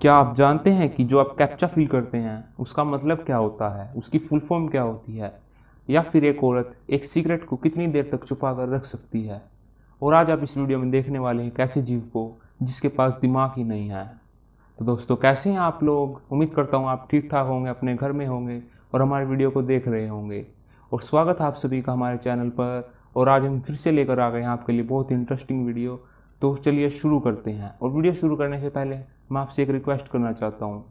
क्या आप जानते हैं कि जो आप कैप्चा फिल करते हैं उसका मतलब क्या होता है, उसकी फुल फॉर्म क्या होती है, या फिर एक औरत एक सिगरेट को कितनी देर तक छुपा कर रख सकती है। और आज आप इस वीडियो में देखने वाले हैं कैसे जीव को जिसके पास दिमाग ही नहीं है। तो दोस्तों, कैसे हैं आप लोग? उम्मीद करता हूँ आप ठीक ठाक होंगे, अपने घर में होंगे और हमारे वीडियो को देख रहे होंगे। और स्वागत है आप सभी का हमारे चैनल पर। और आज हम फिर से लेकर आ गए हैं आपके लिए बहुत इंटरेस्टिंग वीडियो। तो चलिए शुरू करते हैं। और वीडियो शुरू करने से पहले मैं आपसे एक रिक्वेस्ट करना चाहता हूँ,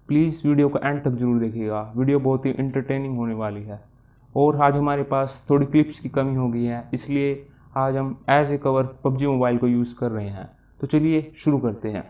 प्लीज़ वीडियो को एंड तक जरूर देखिएगा। वीडियो बहुत ही इंटरटेनिंग होने वाली है। और आज हमारे पास थोड़ी क्लिप्स की कमी हो गई है, इसलिए आज हम as a cover PUBG mobile को यूज़ कर रहे हैं। तो चलिए शुरू करते हैं।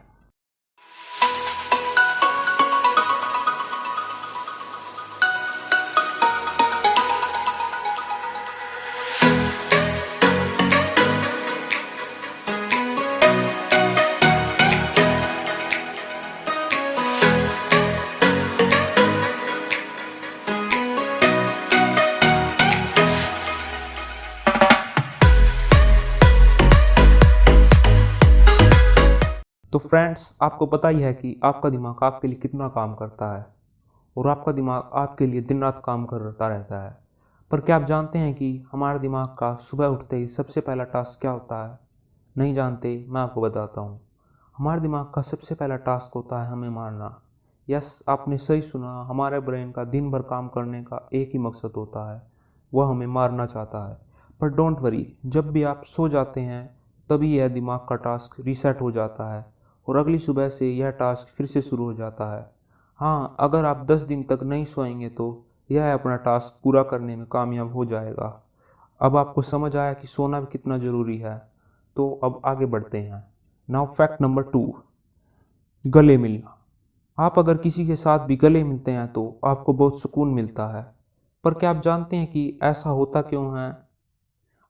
तो फ्रेंड्स, आपको पता ही है कि आपका दिमाग आपके लिए कितना काम करता है, और आपका दिमाग आपके लिए दिन रात काम करता रहता है। पर क्या आप जानते हैं कि हमारे दिमाग का सुबह उठते ही सबसे पहला टास्क क्या होता है? नहीं जानते? मैं आपको बताता हूँ। हमारे दिमाग का सबसे पहला टास्क होता है हमें मारना। यस, आपने सही सुना। हमारे ब्रेन का दिन भर काम करने का एक ही मकसद होता है, वह हमें मारना चाहता है। पर डोंट वरी, जब भी आप सो जाते हैं तभी यह दिमाग का टास्क रीसेट हो जाता है और अगली सुबह से यह टास्क फिर से शुरू हो जाता है। हाँ, अगर आप 10 दिन तक नहीं सोएंगे तो यह अपना टास्क पूरा करने में कामयाब हो जाएगा। अब आपको समझ आया कि सोना भी कितना ज़रूरी है। तो अब आगे बढ़ते हैं। नाउ फैक्ट नंबर 2, गले मिलना। आप अगर किसी के साथ भी गले मिलते हैं तो आपको बहुत सुकून मिलता है। पर क्या आप जानते हैं कि ऐसा होता क्यों है?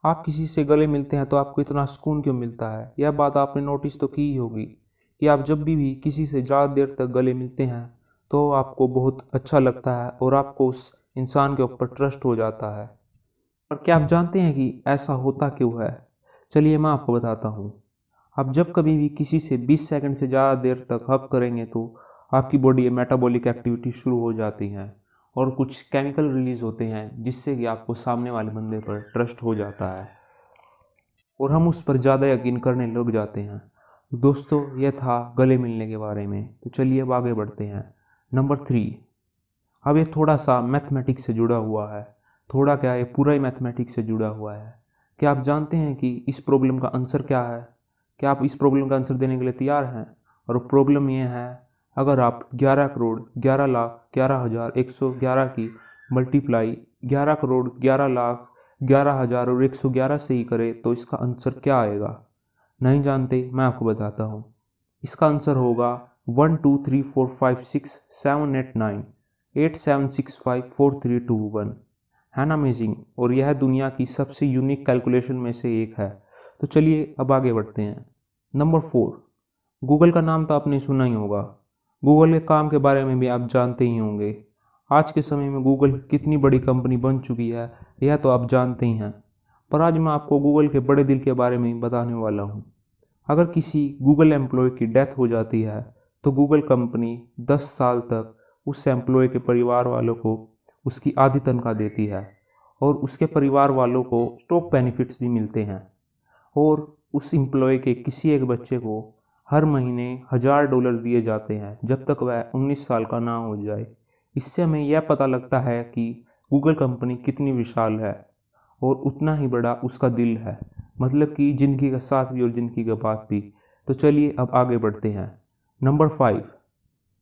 आप किसी से गले मिलते हैं तो आपको इतना सुकून क्यों मिलता है? यह बात आपने नोटिस तो की ही होगी कि आप जब भी किसी से ज़्यादा देर तक गले मिलते हैं तो आपको बहुत अच्छा लगता है और आपको उस इंसान के ऊपर ट्रस्ट हो जाता है। और क्या आप जानते हैं कि ऐसा होता क्यों है? चलिए मैं आपको बताता हूँ। आप जब कभी भी किसी से 20 सेकंड से ज़्यादा देर तक हग करेंगे तो आपकी बॉडी में मेटाबॉलिक एक्टिविटी शुरू हो जाती हैं और कुछ केमिकल रिलीज होते हैं जिससे कि आपको सामने वाले बंदे पर ट्रस्ट हो जाता है और हम उस पर ज़्यादा यकीन करने लग जाते हैं। दोस्तों, यह था गले मिलने के बारे में। तो चलिए अब आगे बढ़ते हैं। नंबर 3, अब ये थोड़ा सा मैथमेटिक्स से जुड़ा हुआ है। थोड़ा क्या, ये पूरा ही मैथमेटिक्स से जुड़ा हुआ है। क्या आप जानते हैं कि इस प्रॉब्लम का आंसर क्या है? क्या आप इस प्रॉब्लम का आंसर देने के लिए तैयार हैं? और प्रॉब्लम ये है, अगर आप 11 करोड़ 11 लाख 11,111 की मल्टीप्लाई 11 करोड़ 11 लाख 11,000 और 111 से ही करें तो इसका आंसर क्या आएगा? नहीं जानते? मैं आपको बताता हूँ। इसका आंसर होगा 1 2 3 4 5 6 7 8 9 8 7 6 5 4 3 2 1। है ना अमेजिंग? और यह दुनिया की सबसे यूनिक कैलकुलेशन में से एक है। तो चलिए अब आगे बढ़ते हैं। नंबर 4, गूगल का नाम तो आपने सुना ही होगा। गूगल के काम के बारे में भी आप जानते ही होंगे। आज के समय में गूगल कितनी बड़ी कंपनी बन चुकी है यह तो आप जानते ही हैं। पर आज मैं आपको गूगल के बड़े दिल के बारे में बताने वाला हूँ। अगर किसी गूगल एम्प्लॉय की डेथ हो जाती है तो गूगल कंपनी 10 साल तक उस एम्प्लॉय के परिवार वालों को उसकी आधी तनख्वाह देती है और उसके परिवार वालों को स्टॉक बेनिफिट्स भी मिलते हैं। और उस एम्प्लॉय के किसी एक बच्चे को हर महीने $1000 दिए जाते हैं जब तक वह 19 साल का ना हो जाए। इससे हमें यह पता लगता है कि गूगल कंपनी कितनी विशाल है और उतना ही बड़ा उसका दिल है। मतलब कि जिंदगी का साथ भी और जिंदगी का बात भी। तो चलिए अब आगे बढ़ते हैं। नंबर 5,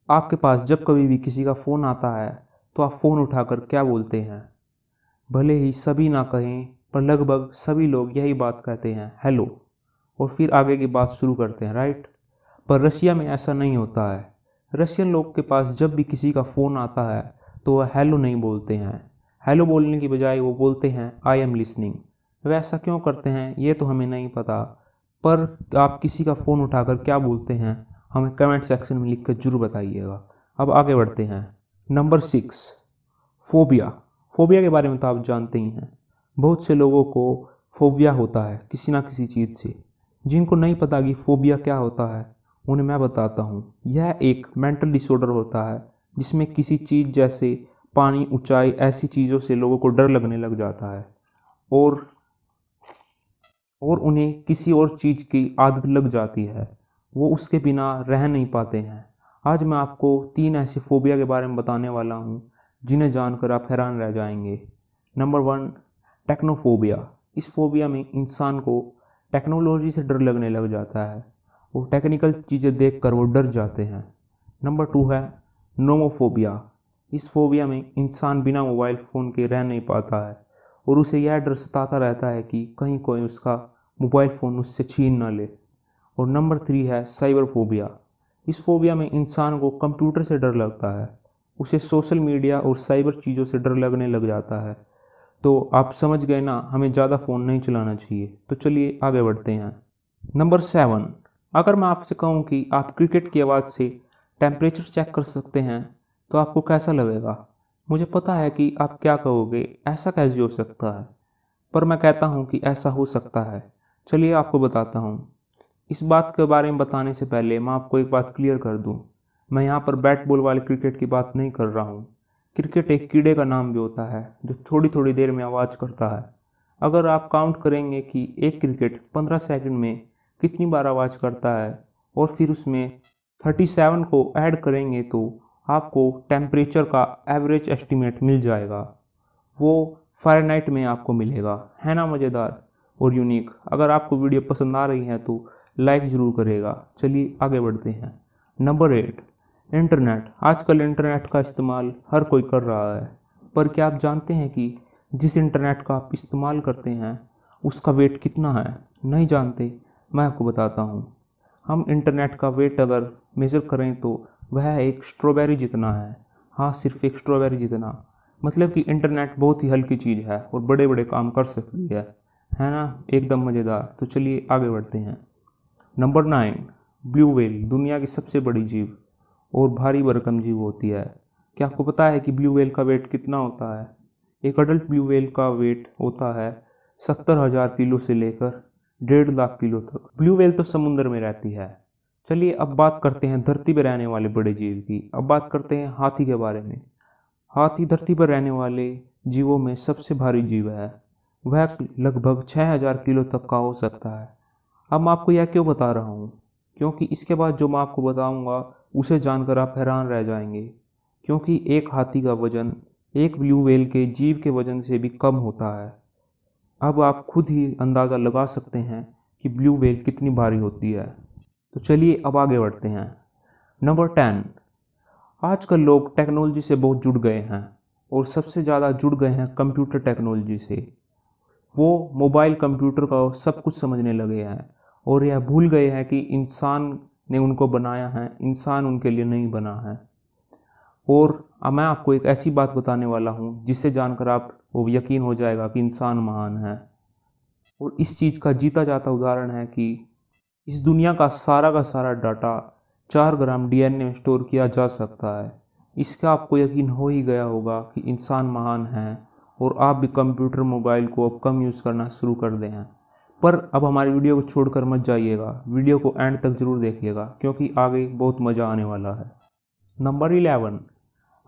आपके पास जब कभी भी किसी का फ़ोन आता है तो आप फ़ोन उठाकर क्या बोलते हैं? भले ही सभी ना कहें पर लगभग सभी लोग यही बात कहते हैं, हेलो, और फिर आगे की बात शुरू करते हैं, राइट? पर रशिया में ऐसा नहीं होता है। रशियन लोग के पास जब भी किसी का फ़ोन आता है तो वह हेलो नहीं बोलते हैं। हेलो बोलने की बजाय वो बोलते हैं आई एम लिसनिंग। वे ऐसा क्यों करते हैं ये तो हमें नहीं पता, पर आप किसी का फ़ोन उठाकर क्या बोलते हैं हमें कमेंट सेक्शन में लिख कर जरूर बताइएगा। अब आगे बढ़ते हैं। Number 6, phobia. फोबिया के बारे में तो आप जानते ही हैं। बहुत से लोगों को फोबिया होता है किसी ना किसी चीज़ से। जिनको नहीं पता कि फोबिया क्या होता है उन्हें मैं बताता हूँ। यह एक मेंटल डिसऑर्डर होता है जिसमें किसी चीज़ जैसे पानी, ऊंचाई, ऐसी चीज़ों से लोगों को डर लगने लग जाता है और उन्हें किसी और चीज़ की आदत लग जाती है। वो उसके बिना रह नहीं पाते हैं। आज मैं आपको 3 ऐसी फोबिया के बारे में बताने वाला हूँ जिन्हें जानकर आप हैरान रह जाएंगे। Number 1, technophobia. इस फोबिया में इंसान को टेक्नोलॉजी से डर लगने लग जाता है। वो टेक्निकल चीज़ें देखकर वो डर जाते हैं। नंबर 2 है नोमोफोबिया। इस फोबिया में इंसान बिना मोबाइल फ़ोन के रह नहीं पाता है और उसे यह डर सताता रहता है कि कहीं कोई उसका मोबाइल फ़ोन उससे छीन ना ले। और नंबर 3 है साइबर फोबिया। इस फोबिया में इंसान को कंप्यूटर से डर लगता है। उसे सोशल मीडिया और साइबर चीज़ों से डर लगने लग जाता है। तो आप समझ गए ना, हमें ज़्यादा फ़ोन नहीं चलाना चाहिए। तो चलिए आगे बढ़ते हैं। नंबर 7, अगर मैं आपसे कहूँ कि आप क्रिकेट की आवाज़ से टेम्परेचर चेक कर सकते हैं तो आपको कैसा लगेगा? मुझे पता है कि आप क्या कहोगे, ऐसा कैसे हो सकता है, पर मैं कहता हूँ कि ऐसा हो सकता है। चलिए आपको बताता हूँ। इस बात के बारे में बताने से पहले मैं आपको एक बात क्लियर कर दूँ। मैं यहाँ पर बैट बॉल वाले क्रिकेट की बात नहीं कर रहा हूँ। क्रिकेट एक कीड़े का नाम भी होता है जो थोड़ी थोड़ी देर में आवाज़ करता है। अगर आप काउंट करेंगे कि एक क्रिकेट 15 सेकंड में कितनी बार आवाज़ करता है और फिर उसमें 37 को ऐड करेंगे तो आपको टेम्परेचर का एवरेज एस्टीमेट मिल जाएगा। वो फ़ारेनहाइट में आपको मिलेगा। है ना मज़ेदार और यूनिक? अगर आपको वीडियो पसंद आ रही है तो लाइक ज़रूर करेगा। चलिए आगे बढ़ते हैं। Number 8, internet. आजकल इंटरनेट का इस्तेमाल हर कोई कर रहा है, पर क्या आप जानते हैं कि जिस इंटरनेट का आप इस्तेमाल करते हैं उसका वेट कितना है? नहीं जानते? मैं आपको बताता हूँ। हम इंटरनेट का वेट अगर मेज़र करें तो वह एक स्ट्रॉबेरी जितना है। हाँ, सिर्फ एक स्ट्रॉबेरी जितना। मतलब कि इंटरनेट बहुत ही हल्की चीज़ है और बड़े बड़े काम कर सकती है ना? एकदम मज़ेदार। तो चलिए आगे बढ़ते हैं। Number 9, blue whale. दुनिया की सबसे बड़ी जीव और भारी भरकम जीव होती है। क्या आपको पता है कि ब्लू व्हेल का वेट कितना होता है? एक अडल्ट ब्लू व्हेल का वेट होता है 70,000 किलो से लेकर 1.5 लाख किलो तक। ब्लू व्हेल तो समुद्र में रहती है। चलिए अब बात करते हैं धरती पर रहने वाले बड़े जीव की। अब बात करते हैं हाथी के बारे में। हाथी धरती पर रहने वाले जीवों में सबसे भारी जीव है। वह लगभग 6,000 किलो तक का हो सकता है। अब मैं आपको यह क्यों बता रहा हूँ? क्योंकि इसके बाद जो मैं आपको बताऊँगा उसे जानकर आप हैरान रह जाएंगे। क्योंकि एक हाथी का वजन एक ब्लू व्हेल के जीव के वजन से भी कम होता है। अब आप खुद ही अंदाज़ा लगा सकते हैं कि ब्लू व्हेल कितनी भारी होती है। तो चलिए अब आगे बढ़ते हैं। नंबर 10, आजकल लोग टेक्नोलॉजी से बहुत जुड़ गए हैं और सबसे ज़्यादा जुड़ गए हैं कंप्यूटर टेक्नोलॉजी से। वो मोबाइल कंप्यूटर का सब कुछ समझने लगे हैं और यह भूल गए हैं कि इंसान ने उनको बनाया है, इंसान उनके लिए नहीं बना है। और अब मैं आपको एक ऐसी बात बताने वाला हूँ जिससे जानकर आप वो यकीन हो जाएगा कि इंसान महान है। और इस चीज़ का जीता जाता उदाहरण है कि इस दुनिया का सारा डाटा 4 ग्राम डीएनए में स्टोर किया जा सकता है। इसका आपको यकीन हो ही गया होगा कि इंसान महान है और आप भी कंप्यूटर मोबाइल को अब कम यूज़ करना शुरू कर दें हैं। पर अब हमारी वीडियो को छोड़कर मत जाइएगा, वीडियो को एंड तक ज़रूर देखिएगा क्योंकि आगे बहुत मज़ा आने वाला है। नंबर 11,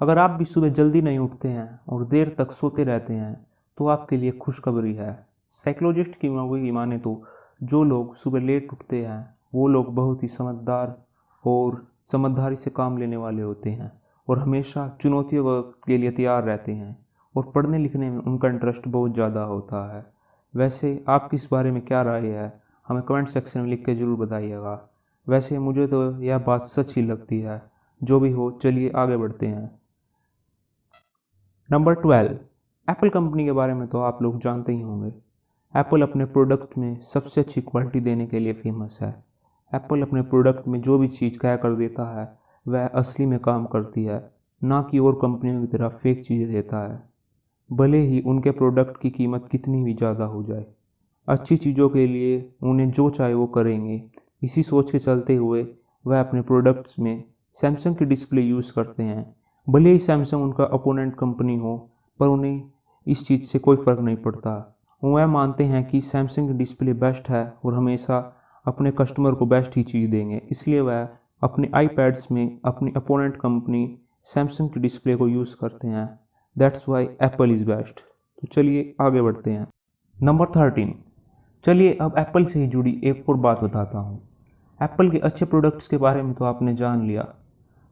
अगर आप भी सुबह जल्दी नहीं उठते हैं और देर तक सोते रहते हैं तो आपके लिए खुशखबरी है। साइकोलॉजिस्ट की माने तो जो लोग सुबह लेट उठते हैं वो लोग बहुत ही समझदार और समझदारी से काम लेने वाले होते हैं और हमेशा चुनौतियों के लिए तैयार रहते हैं और पढ़ने लिखने में उनका इंटरेस्ट बहुत ज़्यादा होता है। वैसे आपकी इस बारे में क्या राय है? हमें कमेंट सेक्शन में लिख के ज़रूर बताइएगा। वैसे मुझे तो यह बात सच ही लगती है। जो भी हो, चलिए आगे बढ़ते हैं। नंबर 12, एप्पल कंपनी के बारे में तो आप लोग जानते ही होंगे। एप्पल अपने प्रोडक्ट में सबसे अच्छी क्वालिटी देने के लिए फेमस है। एप्पल अपने प्रोडक्ट में जो भी चीज़ कह कर देता है वह असली में काम करती है, ना कि और कंपनियों की तरह फेक चीज़ें देता है। भले ही उनके प्रोडक्ट की कीमत कितनी भी ज़्यादा हो जाए, अच्छी चीज़ों के लिए उन्हें जो चाहे वो करेंगे। इसी सोच के चलते हुए वह अपने प्रोडक्ट्स में सैमसंग की डिस्प्ले यूज़ करते हैं। भले ही सैमसंग उनका अपोनेंट कंपनी हो, पर उन्हें इस चीज़ से कोई फ़र्क नहीं पड़ता। वह मानते हैं कि सैमसंग की डिस्प्ले बेस्ट है और हमेशा अपने कस्टमर को बेस्ट ही चीज़ देंगे, इसलिए वह अपने आईपैड्स में अपनी अपोनेंट कंपनी सैमसंग की डिस्प्ले को यूज़ करते हैं। That's why Apple is best. तो चलिए आगे बढ़ते हैं। नंबर 13, चलिए अब एप्पल से ही जुड़ी एक और बात बताता हूँ। एप्पल के अच्छे प्रोडक्ट्स के बारे में तो आपने जान लिया,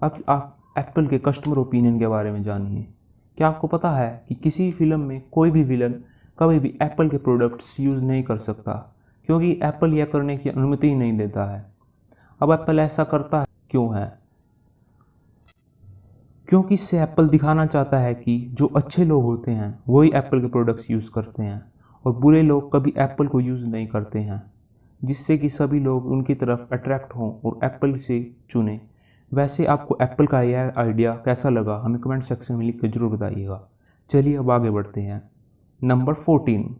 अब आप एप्पल के कस्टमर ओपिनियन के बारे में जानिए। क्या आपको पता है कि किसी फिल्म में कोई भी विलन कभी भी एप्पल के प्रोडक्ट्स यूज़ नहीं कर सकता, क्योंकि एप्पल यह करने की अनुमति ही नहीं देता है। अब एप्पल ऐसा करता है क्यों है? क्योंकि इससे एप्पल दिखाना चाहता है कि जो अच्छे लोग होते हैं वही एप्पल के प्रोडक्ट्स यूज़ करते हैं और बुरे लोग कभी एप्पल को यूज़ नहीं करते हैं, जिससे कि सभी लोग उनकी तरफ अट्रैक्ट हों और एप्पल से चुनें। वैसे आपको एप्पल का यह आइडिया कैसा लगा हमें कमेंट सेक्शन में लिख कर जरूर बताइएगा। चलिए अब आगे बढ़ते हैं। नंबर 14,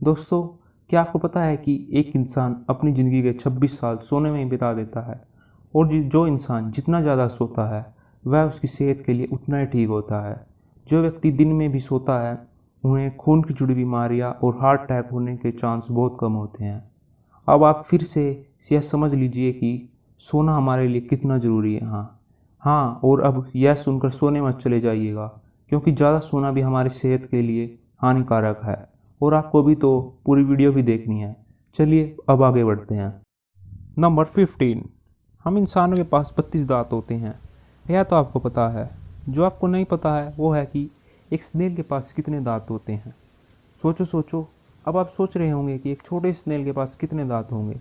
दोस्तों क्या आपको पता है कि एक इंसान अपनी ज़िंदगी के 26 साल सोने में ही बिता देता है, और जो इंसान जितना ज़्यादा सोता है वह उसकी सेहत के लिए उतना ही ठीक होता है। जो व्यक्ति दिन में भी सोता है उन्हें खून की जुड़ी बीमारियाँ और हार्ट अटैक होने के चांस बहुत कम होते हैं। अब आप फिर से यह समझ लीजिए कि सोना हमारे लिए कितना ज़रूरी है। हाँ, और अब यह सुनकर सोने मत चले जाइएगा, क्योंकि ज़्यादा सोना भी हमारी सेहत के लिए हानिकारक है, और आपको भी तो पूरी वीडियो भी देखनी है। चलिए अब आगे बढ़ते हैं। नंबर 15, हम इंसानों के पास 32 दांत होते हैं, यह तो आपको पता है। जो आपको नहीं पता है वो है कि एक स्नेल के पास कितने दांत होते हैं। सोचो सोचो, अब आप सोच रहे होंगे कि एक छोटे स्नेल के पास कितने दांत होंगे,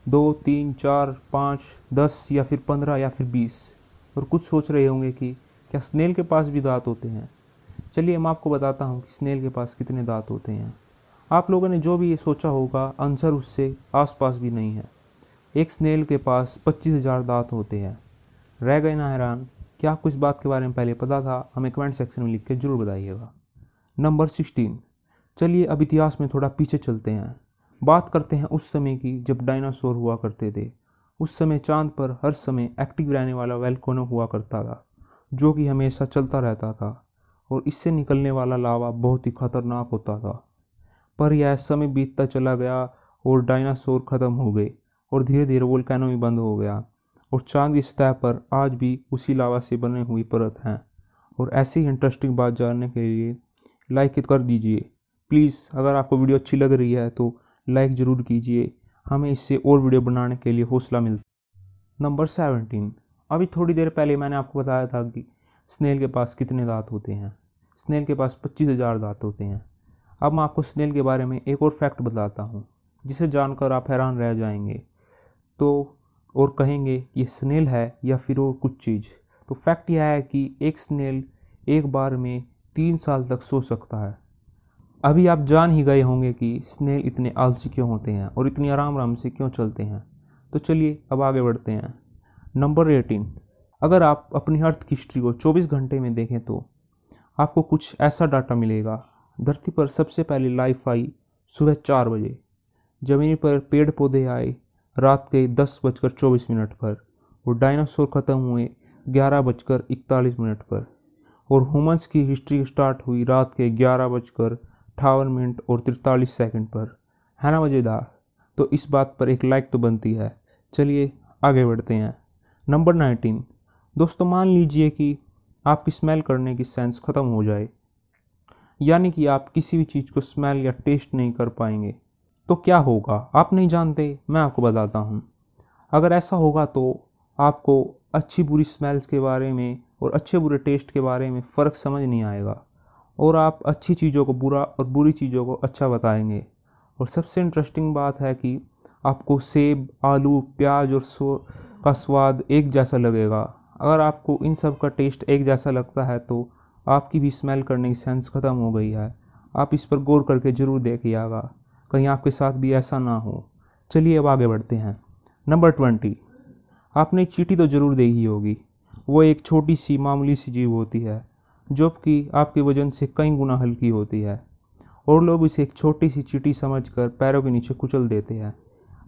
2, 3, 4, 5, 10 या फिर 15 या फिर 20। और कुछ सोच रहे होंगे कि क्या स्नेल के पास भी दांत होते हैं। चलिए मैं आपको बताता हूँ कि स्नेल के पास कितने दांत होते हैं। आप लोगों ने जो भी ये सोचा होगा आंसर उससे आसपास भी नहीं है। एक स्नेल के पास 25,000 दांत होते हैं। रह गए ना हैरान? क्या आपको इस बात के बारे में पहले पता था? हमें कमेंट सेक्शन में लिख के जरूर बताइएगा। नंबर 16, चलिए अब इतिहास में थोड़ा पीछे चलते हैं। बात करते हैं उस समय की जब डायनासोर हुआ करते थे। उस समय चांद पर हर समय एक्टिव रहने वाला वोल्केनो हुआ करता था, जो कि हमेशा चलता रहता था, और इससे निकलने वाला लावा बहुत ही खतरनाक होता था। पर यह समय बीतता चला गया और डायनासोर ख़त्म हो गए, और धीरे धीरे वोल्केनो भी बंद हो गया, और चांद की सतह पर आज भी उसी लावा से बनी हुई परत हैं। और ऐसी इंटरेस्टिंग बात जानने के लिए लाइक कर दीजिए प्लीज़। अगर आपको वीडियो अच्छी लग रही है तो लाइक ज़रूर कीजिए, हमें इससे और वीडियो बनाने के लिए हौसला मिलता है। नंबर 17, अभी थोड़ी देर पहले मैंने आपको बताया था कि स्नेल के पास कितने दांत होते हैं। स्नेल के पास 25,000 दांत होते हैं। अब मैं आपको स्नेल के बारे में एक और फैक्ट बताता हूँ, जिसे जानकर आप हैरान रह जाएंगे तो और कहेंगे कि ये स्नेल है या फिर और कुछ चीज़। तो फैक्ट यह है कि एक स्नेल एक बार में 3 साल तक सो सकता है। अभी आप जान ही गए होंगे कि स्नेल इतने आलसी क्यों होते हैं और इतनी आराम आराम से क्यों चलते हैं। तो चलिए अब आगे बढ़ते हैं। नंबर 18, अगर आप अपनी अर्थ की हिस्ट्री को 24 घंटे में देखें तो आपको कुछ ऐसा डाटा मिलेगा। धरती पर सबसे पहले लाइफ आई सुबह 4 बजे, ज़मीन पर पेड़ पौधे आए रात के 10:24 पर, और डायनासोर ख़त्म हुए 11:41 पर, और ह्यूमंस की हिस्ट्री स्टार्ट हुई रात के 11:58 पर। है ना मज़ेदार? तो इस बात पर एक लाइक तो बनती है। चलिए आगे बढ़ते हैं। नंबर 19, दोस्तों मान लीजिए कि आपकी स्मेल करने की सेंस ख़त्म हो जाए, यानी कि आप किसी भी चीज़ को स्मेल या टेस्ट नहीं कर पाएंगे, तो क्या होगा? आप नहीं जानते, मैं आपको बताता हूँ। अगर ऐसा होगा तो आपको अच्छी बुरी स्मेल्स के बारे में और अच्छे बुरे टेस्ट के बारे में फ़र्क समझ नहीं आएगा, और आप अच्छी चीज़ों को बुरा और बुरी चीज़ों को अच्छा बताएंगे। और सबसे इंटरेस्टिंग बात है कि आपको सेब, आलू, प्याज और का स्वाद एक जैसा लगेगा। अगर आपको इन सब का टेस्ट एक जैसा लगता है तो आपकी भी स्मेल करने की सेंस ख़त्म हो गई है। आप इस पर गौर करके ज़रूर देखिएगा, कहीं आपके साथ भी ऐसा ना हो। चलिए अब आगे बढ़ते हैं। नंबर 20, आपने चींटी तो ज़रूर देखी होगी। वो एक छोटी सी मामूली सी जीव होती है, जो कि आपके वज़न से कई गुना हल्की होती है, और लोग इसे एक छोटी सी चींटी समझकर पैरों के नीचे कुचल देते हैं।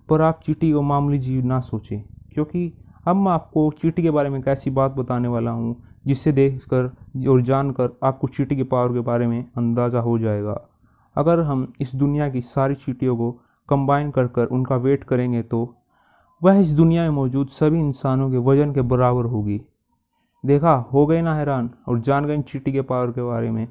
पर आप चींटी को मामूली जीव ना सोचें, क्योंकि अब मैं आपको चींटी के बारे में एक ऐसी बात बताने वाला हूँ जिससे देखकर और जानकर आपको चींटी के पावर के बारे में अंदाज़ा हो जाएगा। अगर हम इस दुनिया की सारी चींटियों को कंबाइन कर उनका वेट करेंगे तो वह इस दुनिया में मौजूद सभी इंसानों के वजन के बराबर होगी। देखा, हो गए ना हैरान और जान गए चींटी के पावर के बारे में।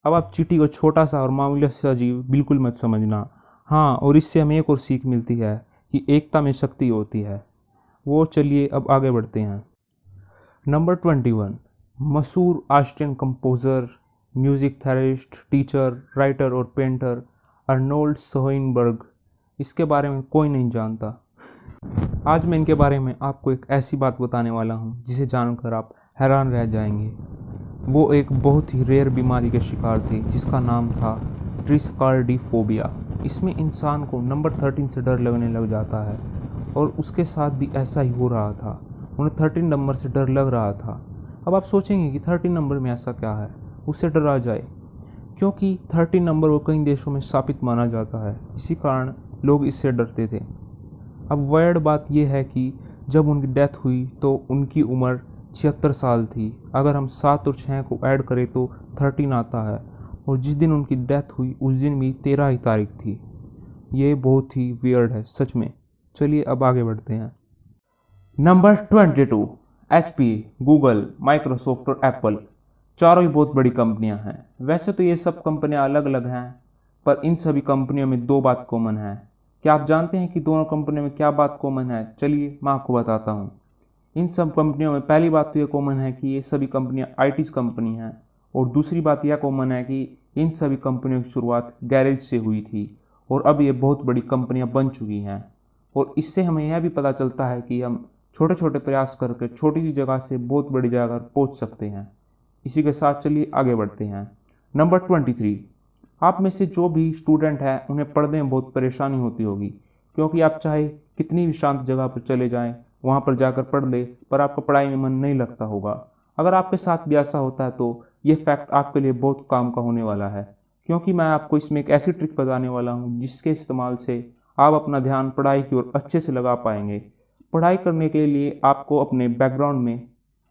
अब आप चींटी को छोटा सा और मामूली सा जीव बिल्कुल मत समझना। हाँ, और इससे हमें एक और सीख मिलती है कि एकता में शक्ति होती है। वो चलिए अब आगे बढ़ते हैं। नंबर 21, मशहूर Austrian composer, music therapist, teacher, writer और पेंटर अर्नोल्ड शोएनबर्ग। इसके बारे में कोई नहीं जानता। आज मैं इनके बारे में आपको एक ऐसी बात बताने वाला हूँ जिसे जानकर आप हैरान रह जाएंगे। वो एक बहुत ही रेयर बीमारी के शिकार थे जिसका नाम था ट्रिस्कार्डिफोबिया। इसमें इंसान को नंबर 13 से डर लगने लग जाता है और उसके साथ भी ऐसा ही हो रहा था। उन्हें 13 नंबर से डर लग रहा था। अब आप सोचेंगे कि 13 नंबर में ऐसा क्या है उससे डरा जाए, क्योंकि 13 नंबर को कई देशों में शापित माना जाता है, इसी कारण लोग इससे डरते थे। अब वर्ड बात यह है कि जब उनकी डेथ हुई तो उनकी उम्र 76 साल थी। अगर हम 7 और 6 को ऐड करें तो 13 आता है, और जिस दिन उनकी डेथ हुई उस दिन भी 13 ही तारीख थी। ये बहुत ही वियर्ड है सच में। चलिए अब आगे बढ़ते हैं। नंबर 22, HP, गूगल, माइक्रोसॉफ्ट और एप्पल चारों ही बहुत बड़ी कंपनियां हैं। वैसे तो ये सब कंपनियां अलग अलग हैं, पर इन सभी कंपनियों में दो बात कॉमन है। क्या आप जानते हैं कि दोनों कंपनियों में क्या बात कॉमन है? चलिए मैं आपको बताता हूँ। इन सब कंपनियों में पहली बात तो ये कॉमन है कि ये सभी कंपनियां IT कंपनी हैं, और दूसरी बात यह कॉमन है कि इन सभी कंपनियों की शुरुआत गैरेज से हुई थी और अब ये बहुत बड़ी कंपनियां बन चुकी हैं। और इससे हमें यह भी पता चलता है कि हम छोटे छोटे प्रयास करके छोटी सी जगह से बहुत बड़ी जगह पर पहुंच सकते हैं। इसी के साथ चलिए आगे बढ़ते हैं। नंबर 23, आप में से जो भी स्टूडेंट है उन्हें पढ़ने में बहुत परेशानी होती होगी, क्योंकि आप चाहे कितनी भी शांत जगह पर चले जाएं, वहाँ पर जाकर पढ़ ले, पर आपका पढ़ाई में मन नहीं लगता होगा। अगर आपके साथ भी ऐसा होता है तो ये फैक्ट आपके लिए बहुत काम का होने वाला है, क्योंकि मैं आपको इसमें एक ऐसी ट्रिक बताने वाला हूँ जिसके इस्तेमाल से आप अपना ध्यान पढ़ाई की ओर अच्छे से लगा पाएंगे। पढ़ाई करने के लिए आपको अपने बैकग्राउंड में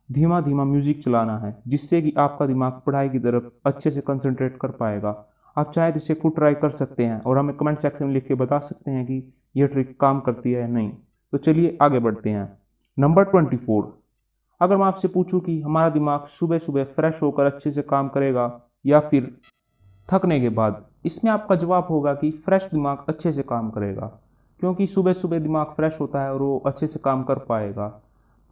धीमा धीमा म्यूजिक चलाना है, जिससे कि आपका दिमाग पढ़ाई की तरफ अच्छे से कंसंट्रेट कर पाएगा। आप चाहे तो इसे खुद ट्राई कर सकते हैं और हमें कमेंट सेक्शन में लिख के बता सकते हैं कि यह ट्रिक काम करती है या नहीं। तो चलिए आगे बढ़ते हैं। नंबर 24, अगर मैं आपसे पूछूं कि हमारा दिमाग सुबह सुबह फ्रेश होकर अच्छे से काम करेगा या फिर थकने के बाद, इसमें आपका जवाब होगा कि फ्रेश दिमाग अच्छे से काम करेगा, क्योंकि सुबह सुबह दिमाग फ्रेश होता है और वो अच्छे से काम कर पाएगा।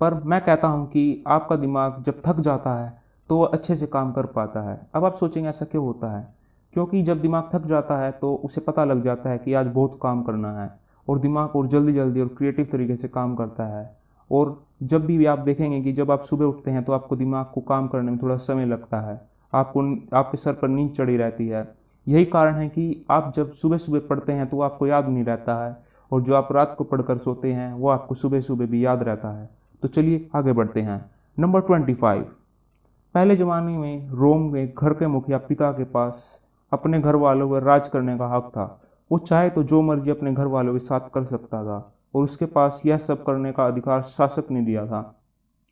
पर मैं कहता हूँ कि आपका दिमाग जब थक जाता है तो वो अच्छे से काम कर पाता है। अब आप सोचेंगे ऐसा क्यों होता है? क्योंकि जब दिमाग थक जाता है तो उसे पता लग जाता है कि आज बहुत काम करना है, और दिमाग और जल्दी जल्दी और क्रिएटिव तरीके से काम करता है। और जब भी आप देखेंगे कि जब आप सुबह उठते हैं तो आपको दिमाग को काम करने में थोड़ा समय लगता है, आपको आपके सर पर नींद चढ़ी रहती है। यही कारण है कि आप जब सुबह सुबह पढ़ते हैं तो आपको याद नहीं रहता है, और जो आप रात को पढ़कर सोते हैं वो आपको सुबह सुबह भी याद रहता है। तो चलिए आगे बढ़ते हैं। नंबर 25, पहले ज़माने में रोम में घर के मुखिया पिता के पास अपने घर वालों पर राज करने का हक था। वो चाहे तो जो मर्जी अपने घर वालों के साथ कर सकता था, और उसके पास यह सब करने का अधिकार शासक ने दिया था,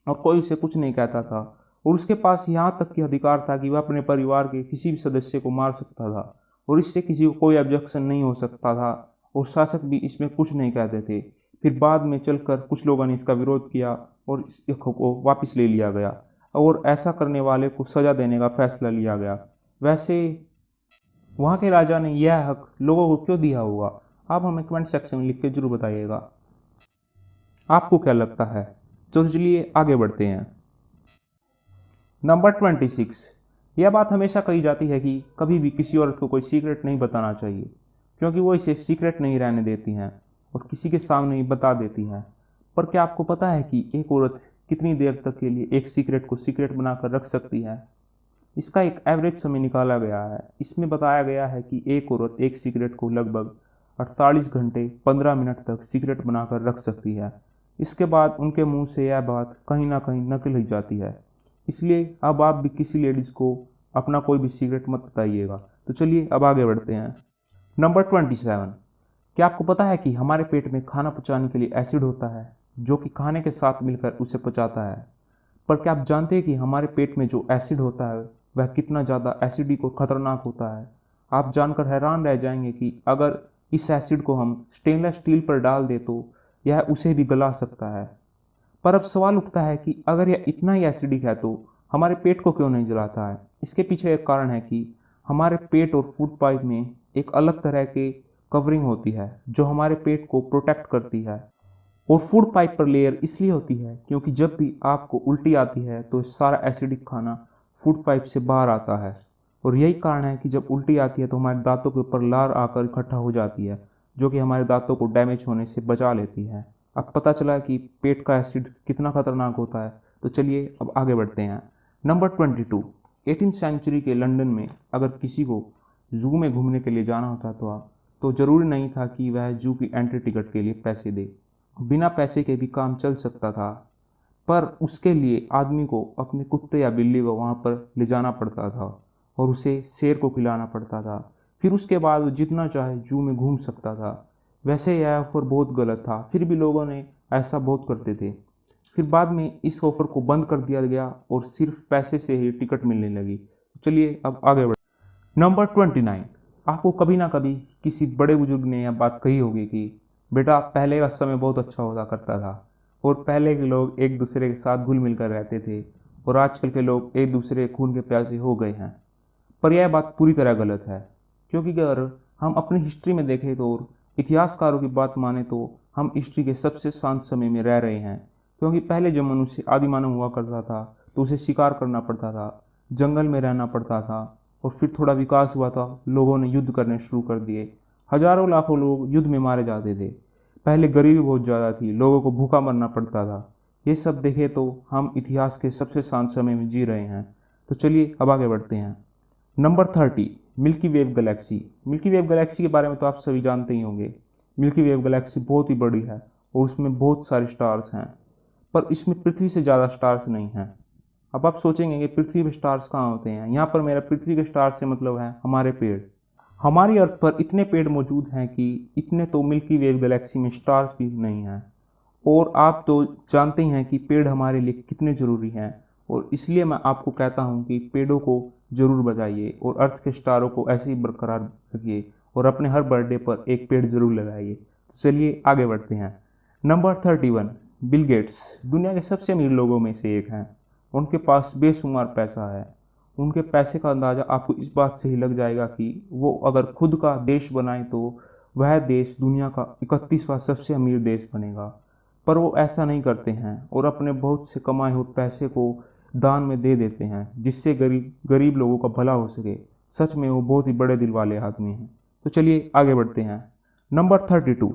और कोई उसे कुछ नहीं कहता था। और उसके पास यहाँ तक कि अधिकार था कि वह अपने परिवार के किसी भी सदस्य को मार सकता था, और इससे किसी को कोई ऑब्जेक्शन नहीं हो सकता था, और शासक भी इसमें कुछ नहीं कहते थे। फिर बाद में चलकर कुछ लोगों ने इसका विरोध किया और इस हक को वापस ले लिया गया, और ऐसा करने वाले को सजा देने का फैसला लिया गया। वैसे वहाँ के राजा ने यह हक लोगों को क्यों दिया होगा? आप हमें कमेंट सेक्शन में लिख के जरूर बताइएगा। आपको क्या लगता है? तो चलिए आगे बढ़ते हैं। नंबर 26, यह बात हमेशा कही जाती है कि कभी भी किसी औरत को कोई सीक्रेट नहीं बताना चाहिए, क्योंकि वो इसे सीक्रेट नहीं रहने देती हैं और किसी के सामने ही बता देती हैं। पर क्या आपको पता है कि एक औरत कितनी देर तक के लिए एक सीक्रेट को सीक्रेट बनाकर रख सकती है? इसका एक एवरेज समय निकाला गया है। इसमें बताया गया है कि एक औरत एक सिगरेट को लगभग 48 घंटे 15 मिनट तक सिगरेट बनाकर रख सकती है। इसके बाद उनके मुंह से यह बात कहीं ना कहीं निकल ही जाती है। इसलिए अब आप भी किसी लेडीज़ को अपना कोई भी सिगरेट मत बताइएगा। तो चलिए अब आगे बढ़ते हैं। नंबर 27, क्या आपको पता है कि हमारे पेट में खाना पचाने के लिए एसिड होता है, जो कि खाने के साथ मिलकर उसे पचाता है? पर क्या आप जानते हैं कि हमारे पेट में जो एसिड होता है वह कितना ज़्यादा एसिडिक और ख़तरनाक होता है? आप जानकर हैरान रह जाएंगे कि अगर इस एसिड को हम स्टेनलेस स्टील पर डाल दें तो यह उसे भी गला सकता है। पर अब सवाल उठता है कि अगर यह इतना ही एसिडिक है तो हमारे पेट को क्यों नहीं जलाता है। इसके पीछे एक कारण है कि हमारे पेट और फूड पाइप में एक अलग तरह की कवरिंग होती है जो हमारे पेट को प्रोटेक्ट करती है। और फूड पाइप पर लेयर इसलिए होती है क्योंकि जब भी आपको उल्टी आती है तो सारा एसिडिक खाना फूड पाइप से बाहर आता है। और यही कारण है कि जब उल्टी आती है तो हमारे दांतों के ऊपर लार आकर इकट्ठा हो जाती है, जो कि हमारे दांतों को डैमेज होने से बचा लेती है। अब पता चला कि पेट का एसिड कितना खतरनाक होता है, तो चलिए अब आगे बढ़ते हैं। नंबर 22। 18th सेंचुरी के लंदन में अगर किसी को जू में घूमने के लिए जाना होता तो ज़रूरी नहीं था कि वह जू की एंट्री टिकट के लिए पैसे दे। बिना पैसे के भी काम चल सकता था, पर उसके लिए आदमी को अपने कुत्ते या बिल्ली को वहाँ पर ले जाना पड़ता था और उसे शेर को खिलाना पड़ता था। फिर उसके बाद वो जितना चाहे जू में घूम सकता था। वैसे यह ऑफ़र बहुत गलत था, फिर भी लोगों ने ऐसा बहुत करते थे। फिर बाद में इस ऑफ़र को बंद कर दिया गया और सिर्फ पैसे से ही टिकट मिलने लगी। चलिए अब आगे बढ़। नंबर 29। आपको कभी ना कभी किसी बड़े बुजुर्ग ने यह बात कही होगी कि बेटा पहले का समय बहुत अच्छा होता करता था और पहले के लोग एक दूसरे के साथ घुल मिल कर रहते थे और आजकल के लोग एक दूसरे खून के प्यासे हो गए हैं। पर यह बात पूरी तरह गलत है, क्योंकि अगर हम अपनी हिस्ट्री में देखें तो इतिहासकारों की बात माने तो हम हिस्ट्री के सबसे शांत समय में रह रहे हैं। क्योंकि पहले जब मनुष्य आदि मानव हुआ करता था तो उसे शिकार करना पड़ता था, जंगल में रहना पड़ता था, और फिर थोड़ा विकास हुआ था, लोगों ने युद्ध करने शुरू कर दिए। हजारों लाखों लोग युद्ध में मारे जाते थे। पहले गरीबी बहुत ज़्यादा थी, लोगों को भूखा मरना पड़ता था। ये सब देखे तो हम इतिहास के सबसे शांत समय में जी रहे हैं। तो चलिए अब आगे बढ़ते हैं। Number 30। Milky wave Galaxy. Milky wave Galaxy के बारे में तो आप सभी जानते ही होंगे। मिल्की वेव गैलेक्सी बहुत ही बड़ी है और उसमें बहुत सारे स्टार्स हैं, पर इसमें पृथ्वी से ज़्यादा स्टार्स नहीं हैं। अब आप सोचेंगे कि पृथ्वी पे स्टार्स कहाँ होते हैं। यहाँ पर मेरा पृथ्वी के स्टार से मतलब है हमारे पेड़। हमारी अर्थ पर इतने पेड़ मौजूद हैं कि इतने तो मिल्की वेव गैलेक्सी में स्टार्स भी नहीं हैं। और आप तो जानते ही हैं कि पेड़ हमारे लिए कितने ज़रूरी हैं, और इसलिए मैं आपको कहता हूँ कि पेड़ों को ज़रूर बचाइए और अर्थ के स्टारों को ऐसे ही बरकरार रखिए और अपने हर बर्थडे पर एक पेड़ ज़रूर लगाइए। तो चलिए आगे बढ़ते हैं। नंबर 31। बिल गेट्स दुनिया के सबसे अमीर लोगों में से एक हैं। उनके पास बेशुमार पैसा है। उनके पैसे का अंदाज़ा आपको इस बात से ही लग जाएगा कि वो अगर खुद का देश बनाए तो वह देश दुनिया का 31वां सबसे अमीर देश बनेगा। पर वो ऐसा नहीं करते हैं और अपने बहुत से कमाए हुए पैसे को दान में दे देते हैं, जिससे गरीब लोगों का भला हो सके। सच में वो बहुत ही बड़े दिल वाले आदमी हैं। तो चलिए आगे बढ़ते हैं। नंबर 32।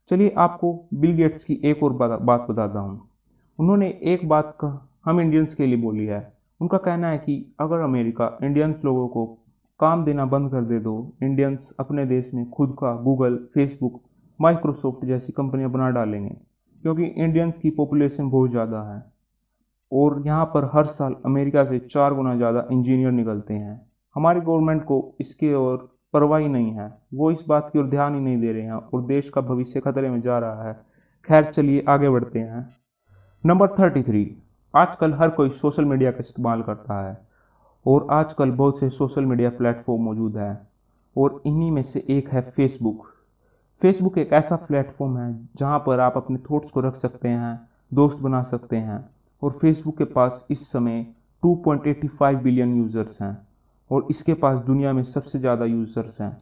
चलिए आपको बिल गेट्स की एक और बात बताता हूँ। उन्होंने एक बात का हम इंडियंस के लिए बोली है। उनका कहना है कि अगर अमेरिका इंडियंस लोगों को काम देना बंद कर दे तो इंडियंस अपने देश में खुद का गूगल, फेसबुक, माइक्रोसॉफ्ट जैसी कंपनियां बना डालेंगे, क्योंकि इंडियंस की पॉपुलेशन बहुत ज़्यादा है और यहाँ पर हर साल अमेरिका से 4 गुना ज़्यादा इंजीनियर निकलते हैं। हमारी गवर्नमेंट को इसके ओर परवाह ही नहीं है, वो इस बात की ओर ध्यान ही नहीं दे रहे हैं और देश का भविष्य खतरे में जा रहा है। खैर चलिए आगे बढ़ते हैं। नंबर 33। आजकल हर कोई सोशल मीडिया का इस्तेमाल करता है और आजकल बहुत से सोशल मीडिया प्लेटफॉर्म मौजूद हैं और इन्हीं में से एक है फेसबुक। फेसबुक एक ऐसा प्लेटफॉर्म है जहां पर आप अपने थॉट्स को रख सकते हैं, दोस्त बना सकते हैं, और फेसबुक के पास इस समय 2.85 बिलियन यूज़र्स हैं और इसके पास दुनिया में सबसे ज़्यादा यूज़र्स हैं।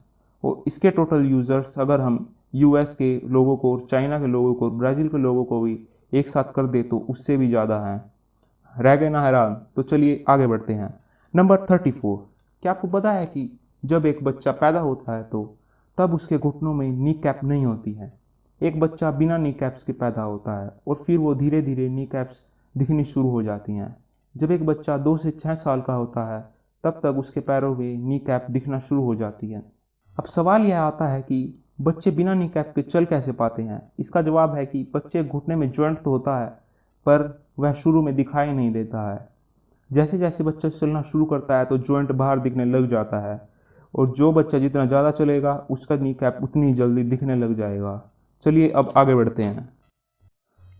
और इसके टोटल यूज़र्स अगर हम यूएस के लोगों को और चाइना के लोगों को, ब्राज़ील के लोगों को भी एक साथ कर दे तो उससे भी ज़्यादा हैं। रह गए ना हैरान? तो चलिए आगे बढ़ते हैं। नंबर 34। क्या आपको पता है कि जब एक बच्चा पैदा होता है तो तब उसके घुटनों में नी कैप नहीं होती है। एक बच्चा बिना नी कैप्स के पैदा होता है और फिर वो धीरे धीरे नी कैप्स दिखनी शुरू हो जाती हैं। जब एक बच्चा 2 से 6 साल का होता है तब तक उसके पैरों में नी कैप दिखना शुरू हो जाती है। अब सवाल यह आता है कि बच्चे बिना नी कैप के चल कैसे पाते हैं। इसका जवाब है कि बच्चे घुटने में जॉइंट तो होता है पर वह शुरू में दिखाई नहीं देता है। जैसे जैसे बच्चा चलना शुरू करता है तो जॉइंट बाहर दिखने लग जाता है और जो बच्चा जितना ज़्यादा चलेगा उसका नी कैप उतनी जल्दी दिखने लग जाएगा। चलिए अब आगे बढ़ते हैं।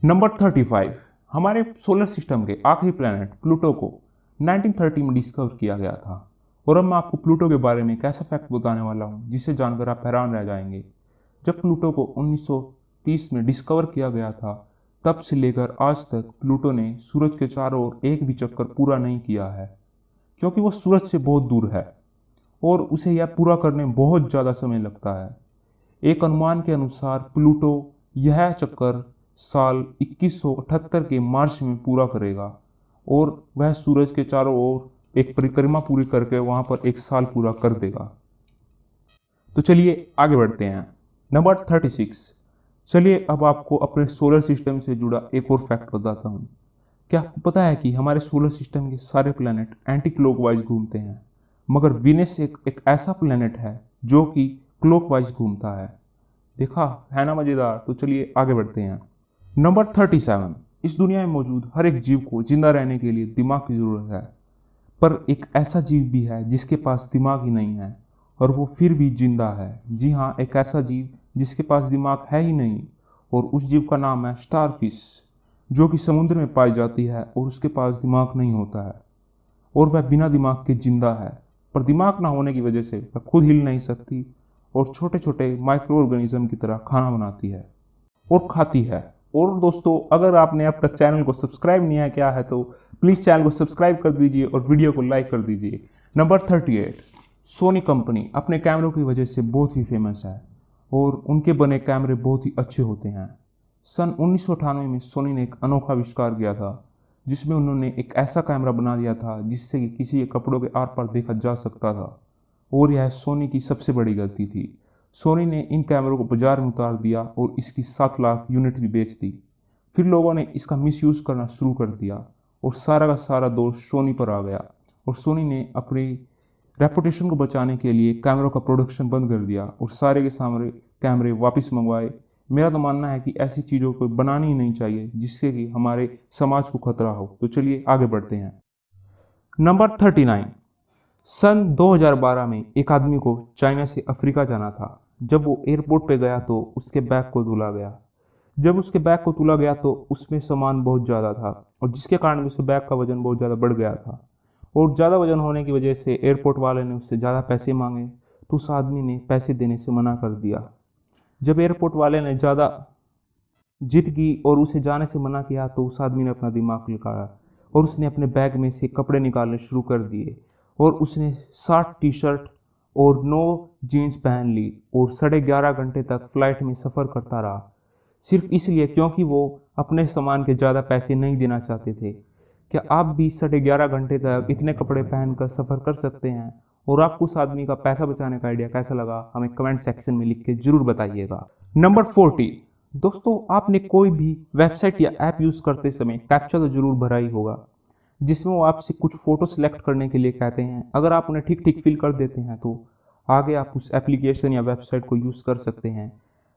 नंबर 35। हमारे सोलर सिस्टम के आखिरी प्लैनेट प्लूटो को 1930 में डिस्कवर किया गया था और अब मैं आपको प्लूटो के बारे में एक ऐसा फैक्ट बताने वाला हूँ जिसे जानकर आप हैरान रह जाएंगे। जब प्लूटो को 1930 में डिस्कवर किया गया था, तब से लेकर आज तक प्लूटो ने सूरज के चारों ओर एक भी चक्कर पूरा नहीं किया है, क्योंकि वो सूरज से बहुत दूर है और उसे यह पूरा करने में बहुत ज़्यादा समय लगता है। एक अनुमान के अनुसार प्लूटो यह चक्कर साल 2178 के मार्च में पूरा करेगा और वह सूरज के चारों ओर एक परिक्रमा पूरी करके वहाँ पर एक साल पूरा कर देगा। तो चलिए आगे बढ़ते हैं। नंबर 36। चलिए अब आपको अपने सोलर सिस्टम से जुड़ा एक और फैक्ट बताता हूँ। क्या आपको पता है कि हमारे सोलर सिस्टम के सारे प्लैनेट एंटी क्लॉकवाइज घूमते हैं, मगर वीनस एक ऐसा प्लैनेट है जो कि क्लॉकवाइज घूमता है। देखा है ना मजेदार। तो चलिए आगे बढ़ते हैं। नंबर 37। इस दुनिया में मौजूद हर एक जीव को जिंदा रहने के लिए दिमाग की जरूरत है, पर एक ऐसा जीव भी है जिसके पास दिमाग ही नहीं है और वो फिर भी जिंदा है। जी हाँ, एक ऐसा जीव जिसके पास दिमाग है ही नहीं, और उस जीव का नाम है स्टारफिश, जो कि समुद्र में पाई जाती है और उसके पास दिमाग नहीं होता है और वह बिना दिमाग के जिंदा है। पर दिमाग ना होने की वजह से वह खुद हिल नहीं सकती और छोटे छोटे माइक्रो ऑर्गेनिज्म की तरह खाना बनाती है और खाती है। और दोस्तों, अगर आपने अब तक चैनल को सब्सक्राइब नहीं किया है तो प्लीज़ चैनल को सब्सक्राइब कर दीजिए और वीडियो को लाइक कर दीजिए। नंबर 38। सोनी कंपनी अपने कैमरों की वजह से बहुत ही फेमस है और उनके बने कैमरे बहुत ही अच्छे होते हैं। सन 1998 में सोनी ने एक अनोखा आविष्कार किया था, जिसमें उन्होंने एक ऐसा कैमरा बना दिया था जिससे कि किसी के कपड़ों के आर पार देखा जा सकता था, और यह सोनी की सबसे बड़ी गलती थी। सोनी ने इन कैमरों को बाजार में उतार दिया और इसकी 7 लाख यूनिट भी बेच दी। फिर लोगों ने इसका मिसयूज़ करना शुरू कर दिया और सारा का सारा दोष सोनी पर आ गया और सोनी ने अपनी रेपुटेशन को बचाने के लिए कैमरों का प्रोडक्शन बंद कर दिया और सारे के सारे कैमरे वापस मंगवाए। मेरा तो मानना है कि ऐसी चीज़ों को बनानी ही नहीं चाहिए जिससे कि हमारे समाज को खतरा हो। तो चलिए आगे बढ़ते हैं। नंबर 39। सन 2012 में एक आदमी को चाइना से अफ्रीका जाना था। जब वो एयरपोर्ट पे गया तो उसके बैग को तोला गया। जब उसके बैग को तोला गया तो उसमें सामान बहुत ज़्यादा था और जिसके कारण उसके बैग का वजन बहुत ज़्यादा बढ़ गया था, और ज़्यादा वजन होने की वजह से एयरपोर्ट वाले ने उससे ज़्यादा पैसे मांगे तो उस आदमी ने पैसे देने से मना कर दिया। जब एयरपोर्ट वाले ने ज़्यादा जिद की और उसे जाने से मना किया तो उस आदमी ने अपना दिमाग लगाया और उसने अपने बैग में से कपड़े निकालने शुरू कर दिए और उसने 60 टी शर्ट और 9 जीन्स पहन ली और 11.5 घंटे तक फ्लाइट में सफ़र करता रहा, सिर्फ इसलिए क्योंकि वो अपने सामान के ज़्यादा पैसे नहीं देना चाहते थे। क्या आप भी 11.5 घंटे तक इतने कपड़े पहनकर सफ़र कर सकते हैं? और आपको उस आदमी का पैसा बचाने का आइडिया कैसा लगा, हमें कमेंट सेक्शन में लिख के जरूर बताइएगा। नंबर 40। दोस्तों, आपने कोई भी वेबसाइट या ऐप यूज़ करते समय कैप्चा तो जरूर भरा ही होगा, जिसमें वो आपसे कुछ फ़ोटो सेलेक्ट करने के लिए कहते हैं। अगर आप उन्हें ठीक ठीक फिल कर देते हैं तो आगे आप उस एप्लीकेशन या वेबसाइट को यूज़ कर सकते हैं।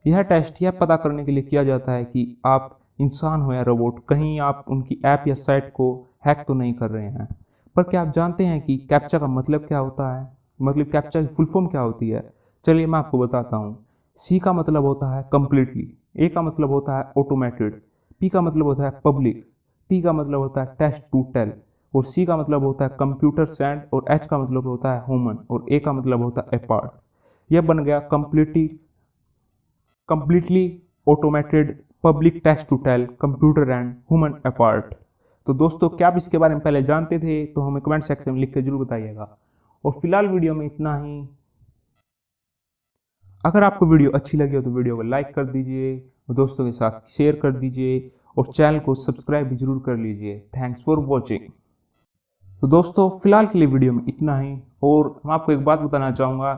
यह टेस्ट यह पता करने के लिए किया जाता है कि आप इंसान हो या रोबोट, कहीं आप उनकी ऐप या साइट को हैक तो नहीं कर रहे हैं। पर क्या आप जानते हैं कि कैप्चा का मतलब क्या होता है? मतलब कैप्चा की फुल फॉर्म क्या होती है? चलिए मैं आपको बताता हूँ। सी का मतलब होता है कम्प्लीटली, ए का मतलब होता है ऑटोमेटेड, पी का मतलब होता है पब्लिक, टी का मतलब होता है टेस्ट टू टेल, और सी का मतलब होता है कंप्यूटर सेंड, और एच का मतलब होता है ह्यूमन, और ए का मतलब होता है अपार्ट। यह बन गया completely automated, public, text to tell, computer and human apart. तो दोस्तों, क्या आप इसके बारे में पहले जानते थे? तो हमें कमेंट सेक्शन में लिख के जरूर बताइएगा। और फिलहाल वीडियो में इतना ही। अगर आपको वीडियो अच्छी लगी हो तो वीडियो को लाइक कर दीजिए, दोस्तों के साथ शेयर कर दीजिए और चैनल को सब्सक्राइब भी जरूर कर लीजिए। Thanks for watching. तो दोस्तों, फिलहाल के लिए वीडियो में इतना ही। और मैं आपको एक बात बताना चाहूँगा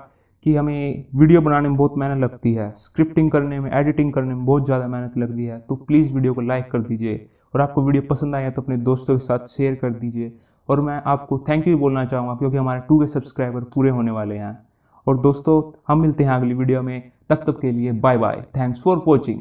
कि हमें वीडियो बनाने में बहुत मेहनत लगती है, स्क्रिप्टिंग करने में, एडिटिंग करने में बहुत ज़्यादा मेहनत लगती है। तो प्लीज़ वीडियो को लाइक कर दीजिए और आपको वीडियो पसंद आया तो अपने दोस्तों के साथ शेयर कर दीजिए। और मैं आपको थैंक यू बोलना चाहूँगा क्योंकि हमारे 2K सब्सक्राइबर पूरे होने वाले हैं। और दोस्तों, हम मिलते हैं अगली वीडियो में, तब तक के लिए bye bye. Thanks for watching.